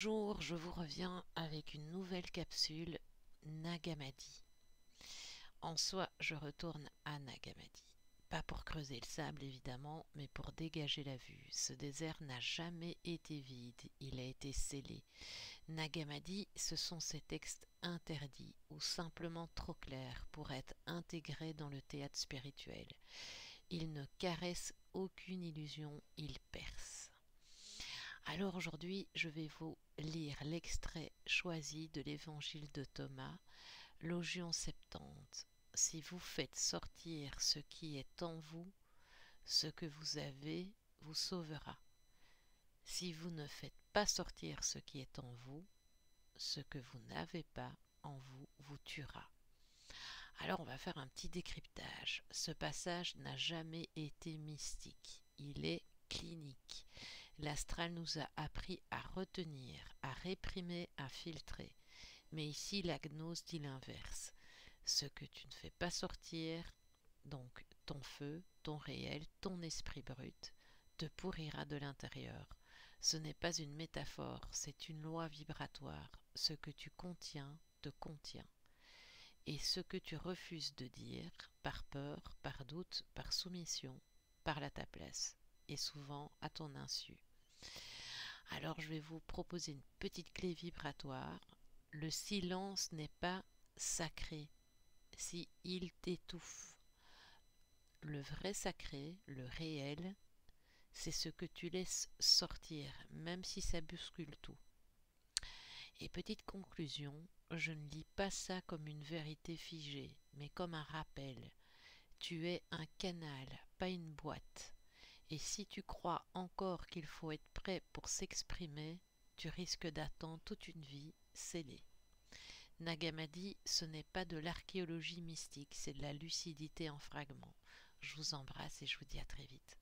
Bonjour, je vous reviens avec une nouvelle capsule Nag Hammadi. En soi, je retourne à Nag Hammadi. Pas pour creuser le sable évidemment, mais pour dégager la vue. Ce désert n'a jamais été vide, il a été scellé. Nag Hammadi, ce sont ces textes interdits ou simplement trop clairs pour être intégrés dans le théâtre spirituel. Ils ne caressent aucune illusion, ils percent. Alors aujourd'hui, je vais vous lire l'extrait choisi de l'évangile de Thomas, Logion 70. Si vous faites sortir ce qui est en vous, ce que vous avez vous sauvera. Si vous ne faites pas sortir ce qui est en vous, ce que vous n'avez pas en vous vous tuera. Alors on va faire un petit décryptage. Ce passage n'a jamais été mystique, il est clinique. L'astral nous a appris à retenir, à réprimer, à filtrer. Mais ici, la gnose dit l'inverse. Ce que tu ne fais pas sortir, donc ton feu, ton réel, ton esprit brut, te pourrira de l'intérieur. Ce n'est pas une métaphore, c'est une loi vibratoire. Ce que tu contiens te contient. Et ce que tu refuses de dire, par peur, par doute, par soumission, parle à ta place, et souvent à ton insu. Alors je vais vous proposer une petite clé vibratoire. Le silence n'est pas sacré si il t'étouffe. Le vrai sacré, le réel, c'est ce que tu laisses sortir, même si ça bouscule tout. Et petite conclusion, je ne lis pas ça comme une vérité figée, mais comme un rappel. Tu es un canal, pas une boîte. Et si tu crois encore qu'il faut être prêt pour s'exprimer, tu risques d'attendre toute une vie scellée. Nag Hammadi, ce n'est pas de l'archéologie mystique, c'est de la lucidité en fragments. Je vous embrasse et je vous dis à très vite.